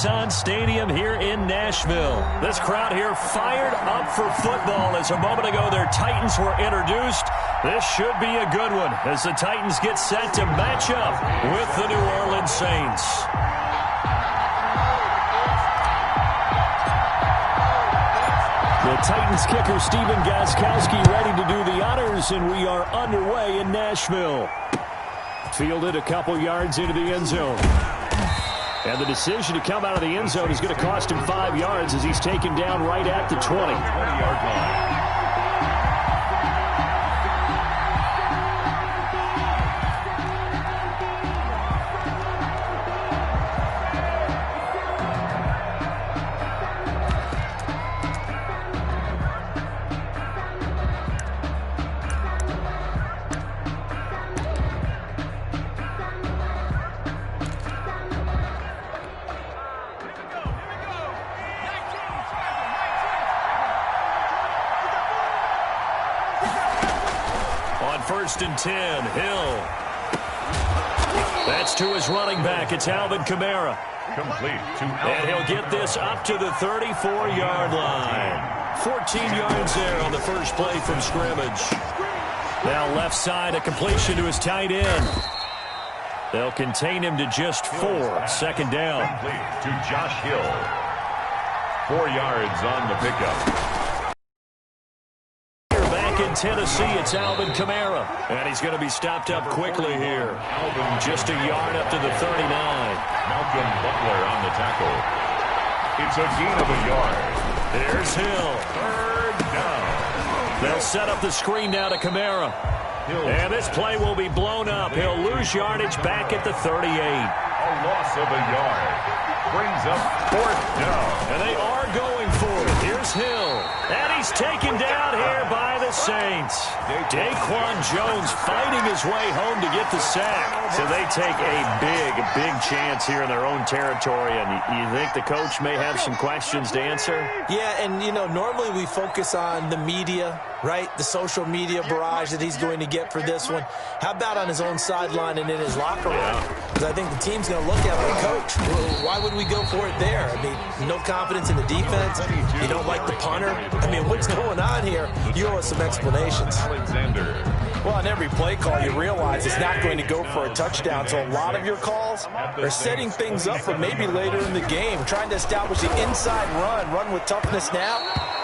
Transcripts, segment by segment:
Nissan Stadium here in Nashville. This crowd here fired up for football as a moment ago their Titans were introduced. This should be a good one as the Titans get set to match up with the New Orleans Saints. The Titans kicker Stephen Gostkowski ready to do the honors, and we are underway in Nashville. Fielded a couple yards into the end zone. And the decision to come out of the end zone is going to cost him 5 yards as he's taken down right at the 20-yard line. First and 10, Hill. That's to his running back. It's Alvin Kamara. Complete to Alvin. And he'll get this up to the 34-yard line. 14 yards there on the first play from scrimmage. Now left side, a completion to his tight end. They'll contain him to just 4. Second down. Complete to Josh Hill. 4 yards on the pickup. In Tennessee, it's Alvin Kamara. And he's going to be stopped up quickly here. Just a yard up to the 39. Malcolm Butler on the tackle. It's a gain of a yard. There's Hill. Third down. They'll set up the screen now to Kamara. And this play will be blown up. He'll lose yardage back at the 38. A loss of a yard. Brings up 4th down. And they are going for it. Here's Hill. And he's taken down here by the Saints. Daquan Jones fighting his way home to get the sack. So they take a big chance here in their own territory. And you think the coach may have some questions to answer? Yeah, and, you know, normally we focus on the media, right? The social media barrage that he's going to get for this one. How about on his own sideline and in his locker room? Because I think the team's going to look at him, coach, why would we go for it there? I mean, no confidence in the defense. You don't like the punter. I mean, what's going on here? You owe us some explanations. Alexander. Well, on every play call, you realize it's not going to go for a touchdown. So a lot of your calls are setting things up for maybe later in the game, trying to establish the inside run with toughness now,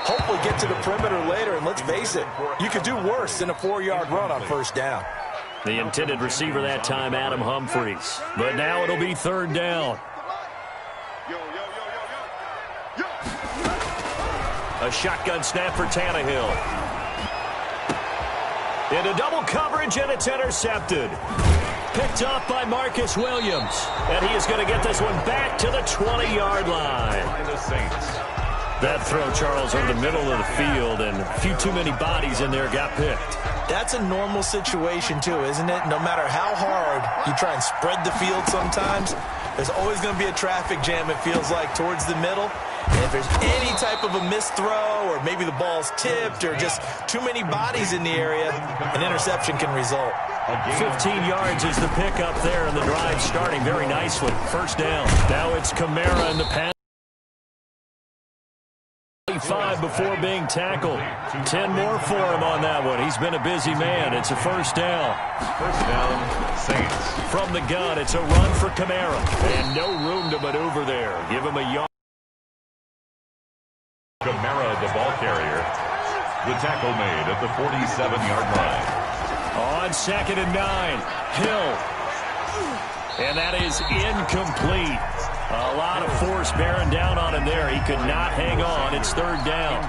hopefully get to the perimeter later. And let's face it, you could do worse than a 4-yard run on first down. The intended receiver that time, Adam Humphries. But now it'll be 3rd down. A shotgun snap for Tannehill. Into double coverage, and it's intercepted. Picked off by Marcus Williams. And he is going to get this one back to the 20-yard line. By the Saints. That throw, Charles, over the middle of the field, and a few too many bodies in there got picked. That's a normal situation, too, isn't it? No matter how hard you try and spread the field sometimes, there's always going to be a traffic jam, it feels like, towards the middle. And if there's any type of a missed throw or maybe the ball's tipped or just too many bodies in the area, an interception can result. 15 yards is the pickup there, and the drive starting very nicely. First down. Now it's Kamara in the pass. 5 before being tackled. 10 more for him on that one. He's been a busy man. It's a first down. First down, Saints. From the gun, it's a run for Kamara. And no room to maneuver there. Give him a yard. Kamara, the ball carrier. The tackle made at the 47-yard line. On 2nd and 9, Hill. And that is incomplete. A lot of force bearing down on him there. He could not hang on. It's 3rd down.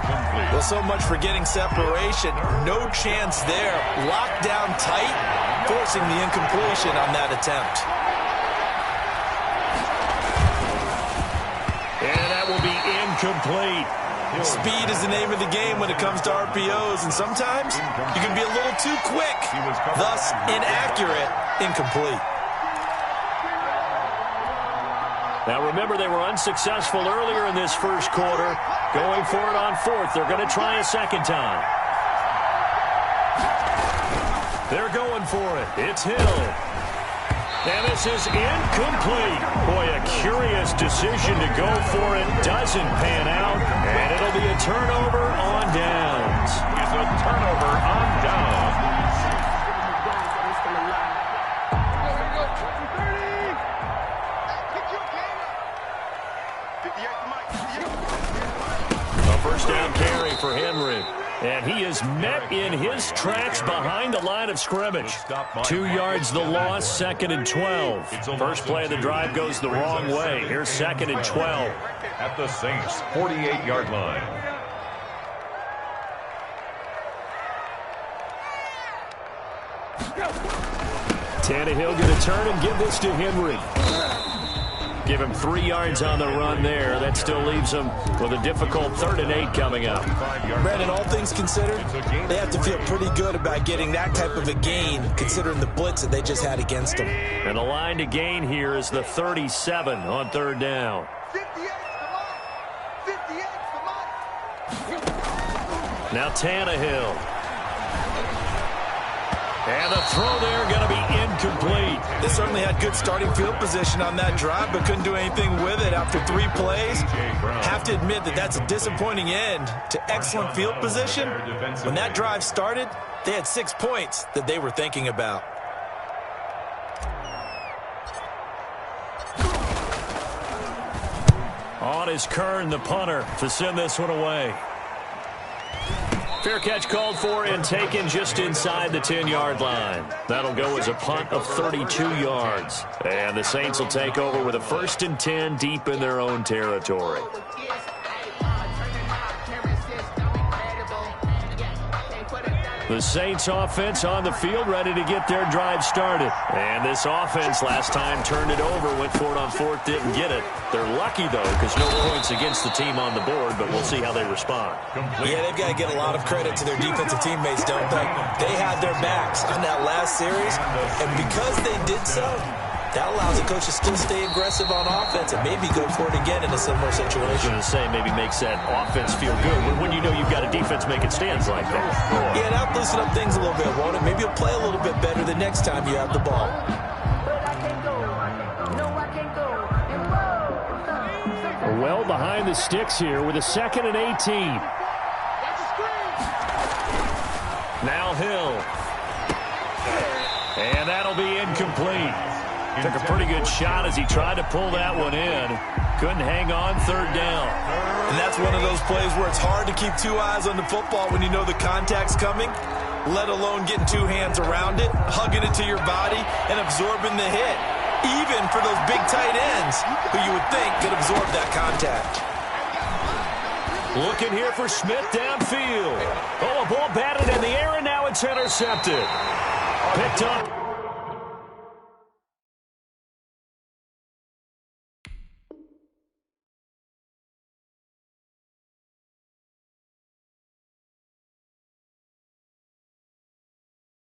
Well, so much for getting separation. No chance there. Locked down tight, forcing the incompletion on that attempt. And that will be incomplete. Speed is the name of the game when it comes to RPOs, and sometimes you can be a little too quick, thus inaccurate, incomplete. Now remember, they were unsuccessful earlier in this first quarter. Going for it on 4th. They're going to try a second time. They're going for it. It's Hill. And this is incomplete. Boy, a curious decision to go for it. Doesn't pan out. And it'll be a turnover on downs. It's a turnover on downs. A first down carry for Henry. And he is met in his tracks behind the line of scrimmage. 2 yards the loss, 2nd and 12. First play of the drive goes the wrong way. Here's 2nd and 12. At the Saints' 48-yard line. Tannehill going to turn and give this to Henry. Give him 3 yards on the run there. That still leaves him with a difficult 3rd and 8 coming up. Brandon, all things considered, they have to feel pretty good about getting that type of a gain, considering the blitz that they just had against them. And the line to gain here is the 37 on 3rd down. Now Tannehill. And the throw there going to be incomplete. They certainly had good starting field position on that drive, but couldn't do anything with it after 3 plays. Have to admit that that's a disappointing end to excellent field position. When that drive started, they had 6 points that they were thinking about. On is Kern, the punter, to send this one away. Fair catch called for and taken just inside the 10-yard line. That'll go as a punt of 32 yards. And the Saints will take over with a 1st and 10 deep in their own territory. The Saints offense on the field, ready to get their drive started. And this offense last time turned it over, went for it on 4th, didn't get it. They're lucky, though, because no points against the team on the board, but we'll see how they respond. Yeah, they've got to get a lot of credit to their defensive teammates, don't they? They had their backs on that last series, and because they did so, that allows the coach to still stay aggressive on offense and maybe go for it again in a similar situation. I was going to say, maybe makes that offense feel good when you know you've got a defense making stands like that. Yeah, that'll loosen up things a little bit, won't it? Maybe you'll play a little bit better the next time you have the ball. Well behind the sticks here with a 2nd and 18. Now Hill. And that'll be incomplete. Took a pretty good shot as he tried to pull that one in. Couldn't hang on 3rd down. And that's one of those plays where it's hard to keep 2 eyes on the football when you know the contact's coming, let alone getting 2 hands around it, hugging it to your body, and absorbing the hit. Even for those big tight ends who you would think could absorb that contact. Looking here for Smith downfield. Oh, a ball batted in the air, and now it's intercepted. Picked up.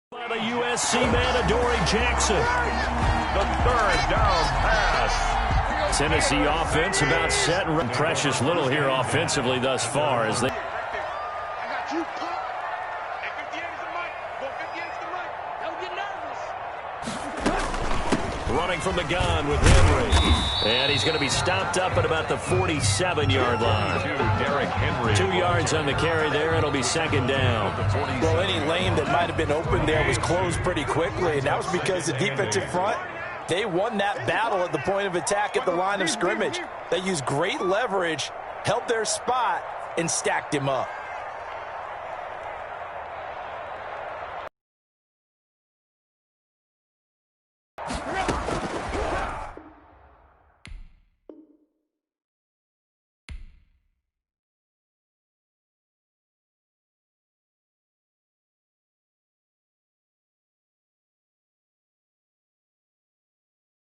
By the USC man, Adoree Jackson. The 3rd down pass. Tennessee offense about set and precious little here offensively thus far as they. Running from the gun with Henry. And he's going to be stopped up at about the 47-yard line. Derrick Henry. 2 yards on the carry there. It'll be 2nd down. Well, any lane that might have been open there was closed pretty quickly, and that was because the defensive front, they won that battle at the point of attack at the line of scrimmage. They used great leverage, held their spot, and stacked him up.